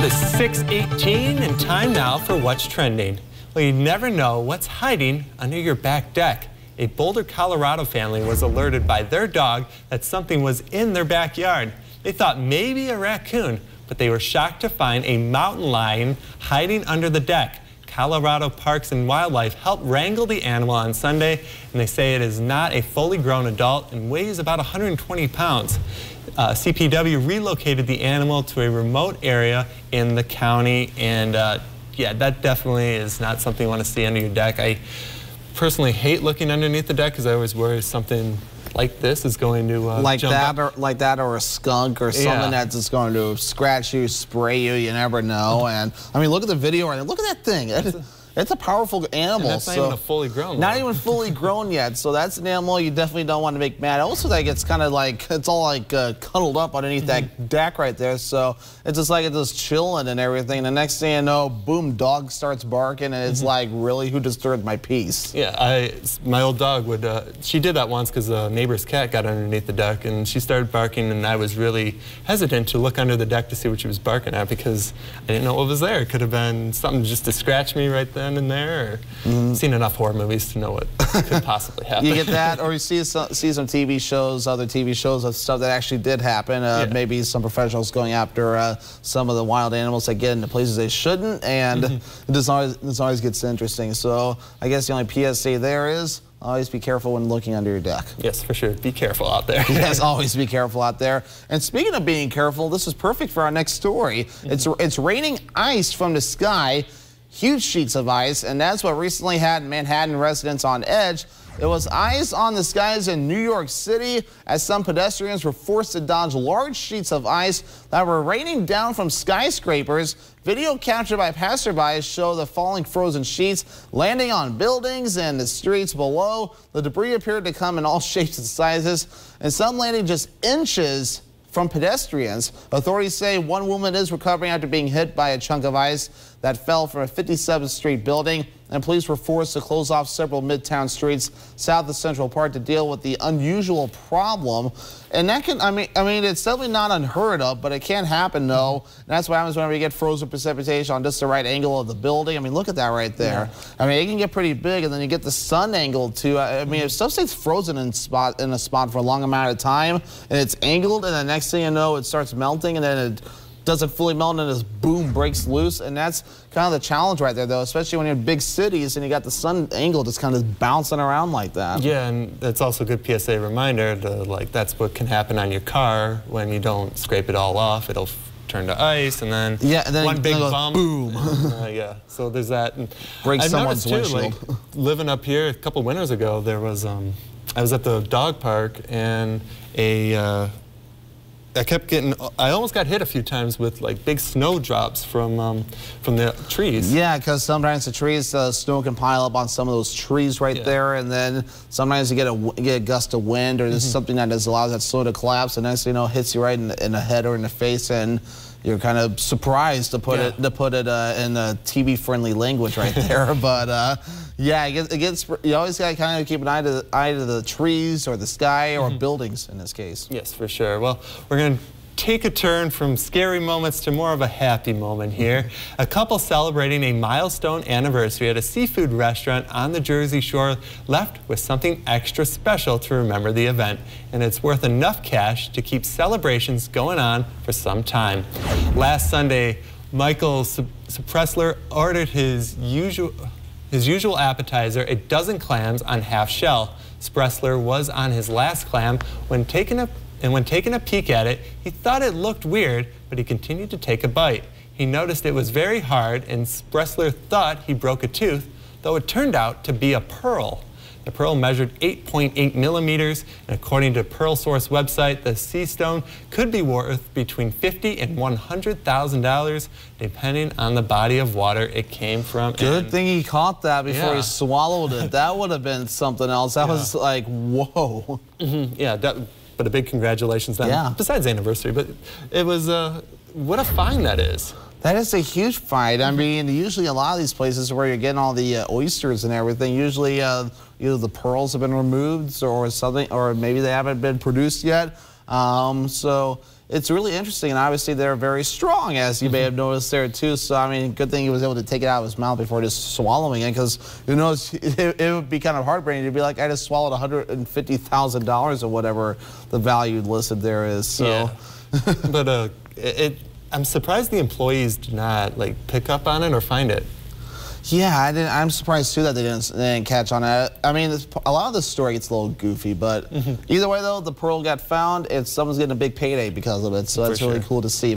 It is 6:18 and time now for What's Trending. Well, you never know what's hiding under your back deck. A Boulder, Colorado family was alerted by their dog that something was in their backyard. They thought maybe a raccoon, but they were shocked to find a mountain lion hiding under the deck. Colorado Parks and Wildlife helped wrangle the animal on Sunday, and they say it is not a fully grown adult and weighs about 120 pounds. CPW relocated the animal to a remote area in the county, and yeah, that definitely is not something you want to see under your deck. I personally hate looking underneath the deck because I always worry something like this is going to jump up. Like that, or a skunk, or something that's just going to scratch you, spray you. You never know. And I mean, look at the video right now. Look at that thing. It's a powerful animal. And that's not even a fully grown. Not even fully grown yet. So that's an animal you definitely don't want to make mad. I also think it's kind of like, it's all like cuddled up underneath that deck right there. So it's just like it's just chilling and everything. The next thing you know, boom, dog starts barking, and it's like, really, who disturbed my peace? Yeah, my old dog would, she did that once because the neighbor's cat got underneath the deck, and she started barking, and I was really hesitant to look under the deck to see what she was barking at because I didn't know what was there. It could have been something just to scratch me right then and there, or seen enough horror movies to know what could possibly happen. You get that, or you see some TV shows, other TV shows of stuff that actually did happen. Maybe some professionals going after some of the wild animals that get into places they shouldn't, and this always gets interesting. So I guess the only PSA there is, always be careful when looking under your deck. Yes, for sure. Be careful out there. Yes, always be careful out there. And speaking of being careful, this is perfect for our next story. It's raining ice from the sky, huge sheets of ice, and that's what recently had Manhattan residents on edge. It was ice on the skies in New York City as some pedestrians were forced to dodge large sheets of ice that were raining down from skyscrapers. Video captured by passersby show the falling frozen sheets landing on buildings and the streets below. The debris appeared to come in all shapes and sizes, and some landing just inches from pedestrians. Authorities say one woman is recovering after being hit by a chunk of ice that fell from a 57th Street building, and police were forced to close off several midtown streets south of Central Park to deal with the unusual problem. And that can, I mean, it's definitely not unheard of, but it can happen though. And that's what happens whenever you get frozen precipitation on just the right angle of the building. I mean, look at that right there. I mean, it can get pretty big, and then you get the sun angle too. I mean, if stuff stays frozen in a spot for a long amount of time, and it's angled, and the next thing you know, it starts melting, and then it doesn't fully melt, and just boom, breaks loose. And that's kind of the challenge right there though, especially when you're in big cities and you got the sun angle just kind of bouncing around like that. Yeah, and that's also a good PSA reminder to, like, that's what can happen on your car when you don't scrape it all off. It'll turn to ice, and then, one big bump, boom. Yeah, so there's that. And breaks someone's windshield. Like, living up here a couple winters ago, there was I was at the dog park, and I almost got hit a few times with like big snowdrops from the trees. Yeah, because sometimes the trees, snow can pile up on some of those trees right there, and then sometimes you get a gust of wind, or there's something that just allows that snow to collapse, and next thing you know, it hits you right in the head or in the face, and you're kind of surprised, to put it in a TV-friendly language right there. But yeah, it gets. You always got to kind of keep an eye to the trees or the sky or buildings in this case. Yes, for sure. Well, we're going to take a turn from scary moments to more of a happy moment here. A couple celebrating a milestone anniversary at a seafood restaurant on the Jersey Shore left with something extra special to remember the event, and it's worth enough cash to keep celebrations going on for some time. Last Sunday, Michael Spretzler ordered his usual appetizer, a dozen clams on half shell. Spretzler was on his last clam when taking a peek at it, he thought it looked weird, but he continued to take a bite. He noticed it was very hard, and Spretzler thought he broke a tooth, though it turned out to be a pearl. The pearl measured 8.8 millimeters, and according to PearlSource website, the sea stone could be worth between $50,000 and $100,000, depending on the body of water it came from. Good thing he caught that before he swallowed it. That would have been something else. That was like, whoa. Yeah, but a big congratulations then, besides the anniversary. But it was, what a find that is. That is a huge find. I mean, usually a lot of these places where you're getting all the oysters and everything, usually either the pearls have been removed or something, or maybe they haven't been produced yet. So it's really interesting, and obviously they're very strong, as you may have noticed there too. So I mean, good thing he was able to take it out of his mouth before just swallowing it, because who knows, it would be kind of heartbreaking to be like, I just swallowed $150,000 or whatever the value listed there is. So. Yeah. But I'm surprised the employees did not like pick up on it or find it. Yeah, I'm surprised too that they didn't catch on it. I mean, a lot of this story gets a little goofy, but either way though, the pearl got found and someone's getting a big payday because of it, so that's really cool to see.